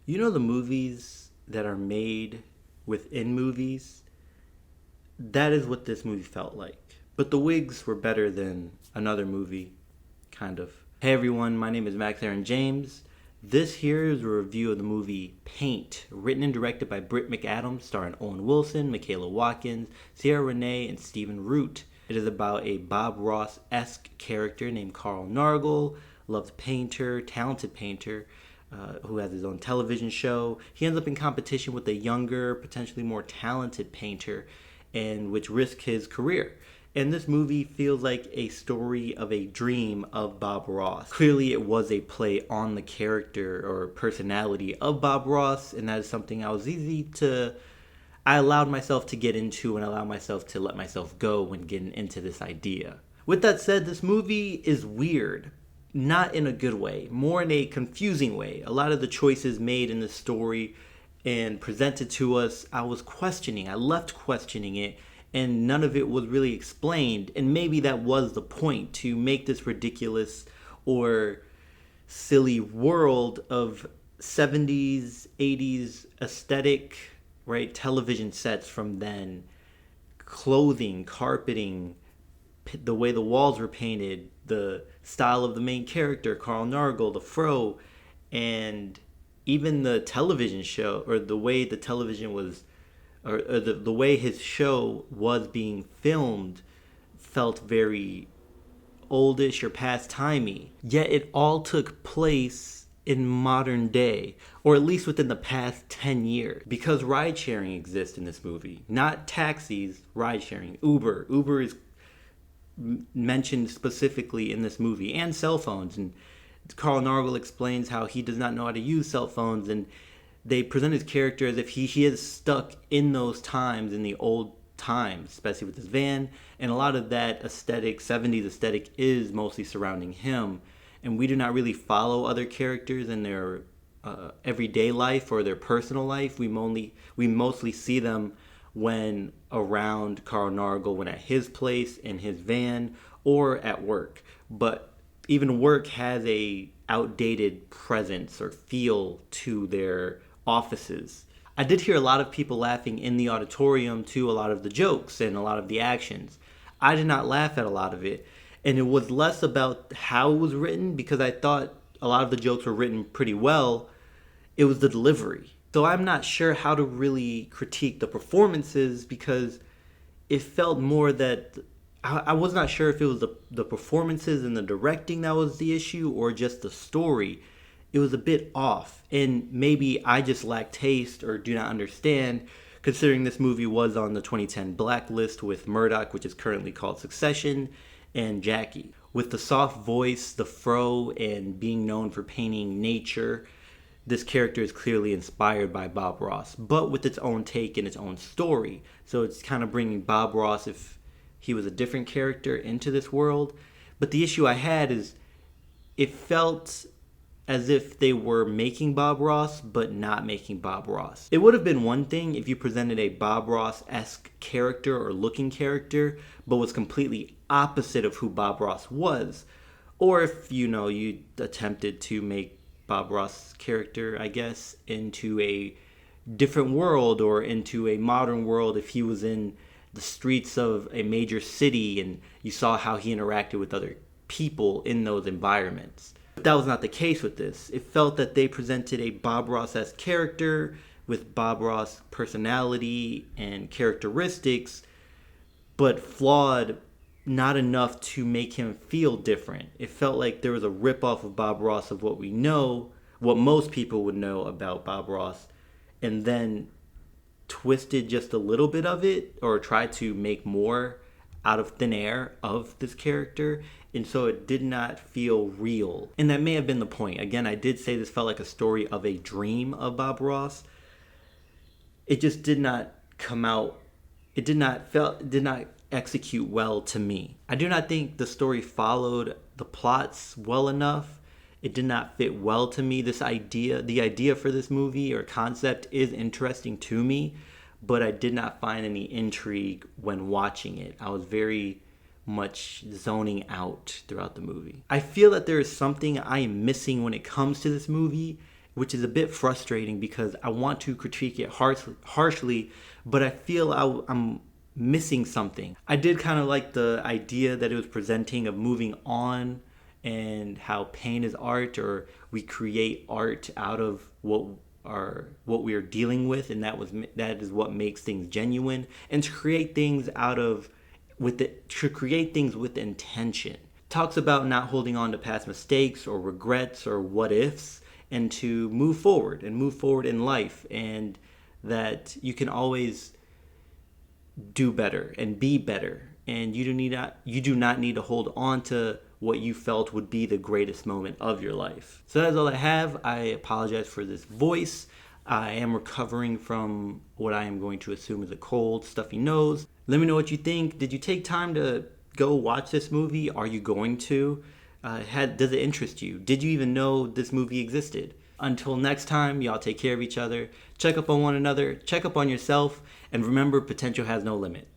You know the movies that are made within movies? That is what this movie felt like. But the wigs were better than another movie, kind of. Hey everyone, my name is Max Aaron James. This here is a review of the movie Paint, written and directed by Britt McAdams, starring Owen Wilson, Michaela Watkins, Ciara Renee, and Stephen Root. It is about a Bob Ross-esque character named Carl Nargle, loved painter, talented painter, who has his own television show. He ends up in competition with a younger, potentially more talented painter, and which risks his career. And this movie feels like a story of a dream of Bob Ross. Clearly, it was a play on the character or personality of Bob Ross, and that is something I allowed myself to get into and allow myself to let myself go when getting into this idea. With that said, this movie is weird. Not in a good way, more in a confusing way. A lot of the choices made in the story and presented to us, I left questioning it, and none of it was really explained. And maybe that was the point, to make this ridiculous or silly world of 70s, 80s aesthetic, right? Television sets from then, clothing, carpeting, the way the walls were painted, the style of the main character, Carl Nargle, the fro, and even the television show, or the way the television was, or the way his show was being filmed, felt very oldish or past timey. Yet it all took place in modern day, or at least within the past 10 years, because ride sharing exists in this movie. Not taxis, ride sharing. Uber is mentioned specifically in this movie, and cell phones. And Carl Nargle explains how he does not know how to use cell phones, and they present his character as if he is stuck in those times, in the old times, especially with his van. And a lot of that aesthetic, 70s aesthetic, is mostly surrounding him. And we do not really follow other characters in their everyday life or their personal life. We mostly see them when around Carl Nargle, when at his place, in his van, or at work. But even work has a outdated presence or feel to their offices. I did hear a lot of people laughing in the auditorium to a lot of the jokes and a lot of the actions. I did not laugh at a lot of it, and it was less about how it was written, because I thought a lot of the jokes were written pretty well. It was the delivery. So I'm not sure how to really critique the performances, because it felt more that I was not sure if it was the performances and the directing that was the issue, or just the story. It was a bit off, and maybe I just lack taste or do not understand, considering this movie was on the 2010 blacklist with Murdoch, which is currently called Succession, and Jackie. With the soft voice, the fro, and being known for painting nature, this character is clearly inspired by Bob Ross, but with its own take and its own story. So it's kind of bringing Bob Ross, if he was a different character, into this world. But the issue I had is it felt as if they were making Bob Ross, but not making Bob Ross. It would have been one thing if you presented a Bob Ross-esque character or looking character, but was completely opposite of who Bob Ross was. Or if, you attempted to make Bob Ross' character, I guess, into a different world, or into a modern world, if he was in the streets of a major city and you saw how he interacted with other people in those environments. But that was not the case with this. It felt that they presented a Bob Ross-esque character with Bob Ross personality and characteristics, but flawed, not enough to make him feel different. It felt like there was a ripoff of Bob Ross, of what we know, what most people would know about Bob Ross, and then twisted just a little bit of it, or tried to make more out of thin air of this character, and so it did not feel real. And that may have been the point. Again, I did say this felt like a story of a dream of Bob Ross. It just did not come out. It did not execute well to me. I do not think the story followed the plots well enough. It did not fit well to me. The idea for this movie or concept is interesting to me, but I did not find any intrigue when watching it. I was very much zoning out throughout the movie. I feel that there is something I am missing when it comes to this movie, which is a bit frustrating because I want to critique it harshly, but I feel I'm missing something. I did kind of like the idea that it was presenting of moving on and how pain is art, or we create art out of what we are dealing with, and that is what makes things genuine, and to create things to create things with intention. Talks about not holding on to past mistakes or regrets or what ifs, and to move forward in life, and that you can always do better and be better, and you do not need to hold on to what you felt would be the greatest moment of your life. So that's all I have. I apologize for this voice. I am recovering from what I am going to assume is a cold, stuffy nose. Let me know what you think. Did you take time to go watch this movie? Are you going to? Does it interest you? Did you even know this movie existed? Until next time, y'all take care of each other. Check up on one another. Check up on yourself. And remember, potential has no limit.